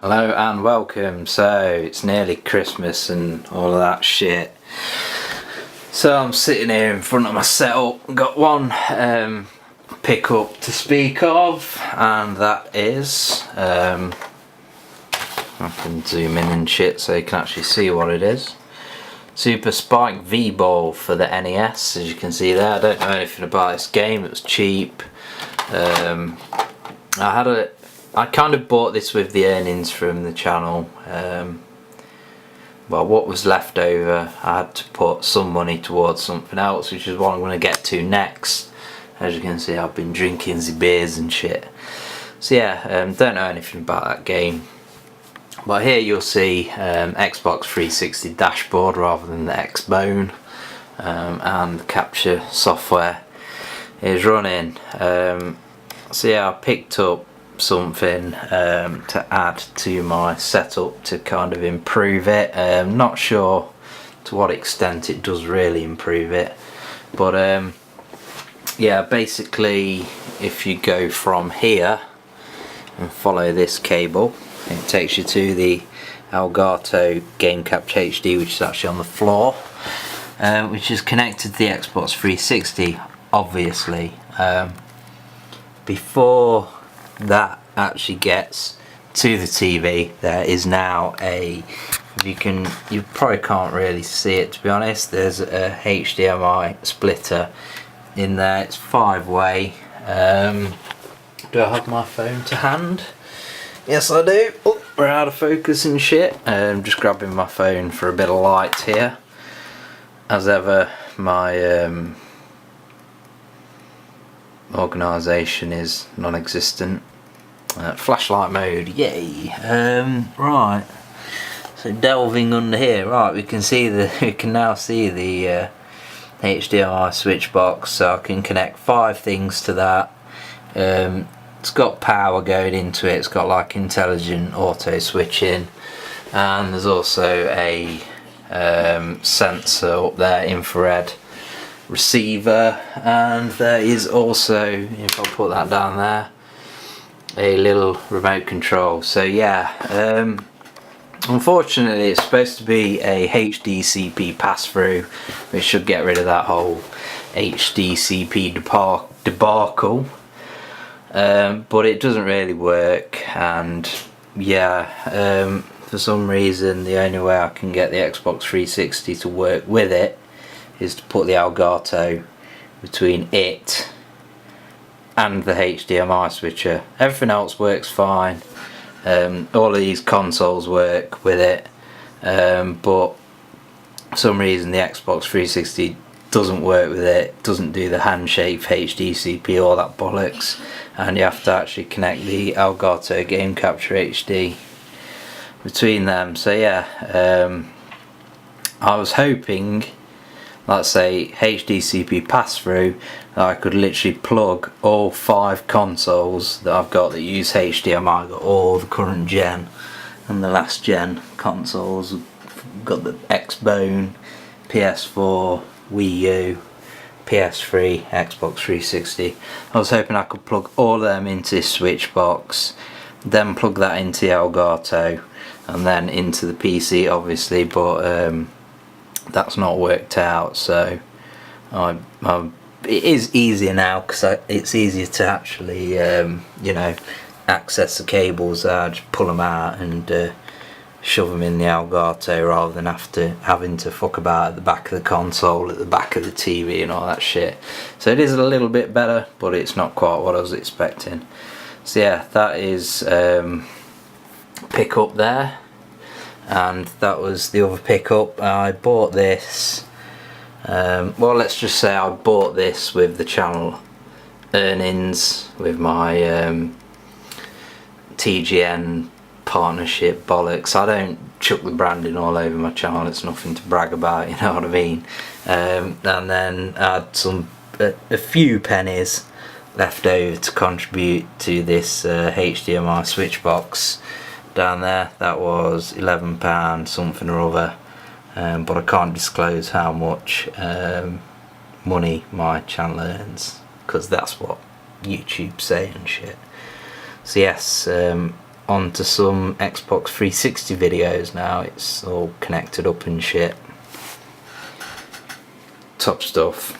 Hello and welcome. So it's nearly Christmas and all of that shit. So I'm sitting here in front of my setup. Got one pickup to speak of, and that is I can zoom in and shit so you can actually see what it is. Super Spike V-Ball for the NES, as you can see there. I don't know anything about this game. It was cheap. I kind of bought this with the earnings from the channel. Well, what was left over, I had to put some money towards something else, which is what I'm going to get to next. As you can see, I've been drinking the beers and shit. So yeah, don't know anything about that game. But here you'll see Xbox 360 dashboard rather than the Xbone, and the capture software is running. So yeah, I picked up something to add to my setup to kind of improve it. Not sure to what extent it does really improve it, but yeah, basically if you go from here and follow this cable, it takes you to the Elgato Game Capture HD, which is actually on the floor, which is connected to the Xbox 360 obviously. Before that actually gets to the TV, there is now you probably can't really see it, to be honest. There's a HDMI splitter in there. It's 5-way. Do I have my phone to hand? Yes I do. Oh, we're out of focus and shit. Just grabbing my phone for a bit of light here. As ever, my organisation is non-existent. Flashlight mode, yay! Right, so delving under here, right, we can now see the HDMI switch box, so I can connect 5 things to that. It's got power going into it. It's got like intelligent auto switching, and there's also a sensor up there, infrared receiver, and there is also, if I put that down there, a little remote control. So yeah, unfortunately it's supposed to be a HDCP pass-through, which should get rid of that whole HDCP debacle, but it doesn't really work. And yeah, for some reason the only way I can get the Xbox 360 to work with it is to put the Elgato between it and the HDMI switcher. Everything else works fine. All of these consoles work with it, but for some reason the Xbox 360 doesn't work with it, doesn't do the handshake HDCP, all that bollocks, and you have to actually connect the Elgato Game Capture HD between them. So yeah, I was hoping, let's say HDCP pass-through, that I could literally plug all 5 consoles that I've got that use HDMI. I've got all the current gen and the last gen consoles. I've got the Xbone, PS4, Wii U, PS3, Xbox 360. I was hoping I could plug all of them into this switch box, then plug that into the Elgato, and then into the PC obviously, but that's not worked out. So it is easier now, because it's easier to actually you know, access the cables. I just pull them out and shove them in the Elgato, rather than having to fuck about at the back of the console, at the back of the TV and all that shit. So it is a little bit better, but it's not quite what I was expecting. So yeah, that is pickup there. And that was the other pickup. I bought this, well, let's just say I bought this with the channel earnings, with my TGN partnership bollocks. I don't chuck the branding all over my channel, it's nothing to brag about, you know what I mean. And then I had a few pennies left over to contribute to this HDMI switch box down there. That was £11 something or other, but I can't disclose how much money my channel earns, because that's what YouTube say and shit. So yes, onto some Xbox 360 videos now. It's all connected up and shit. Top stuff.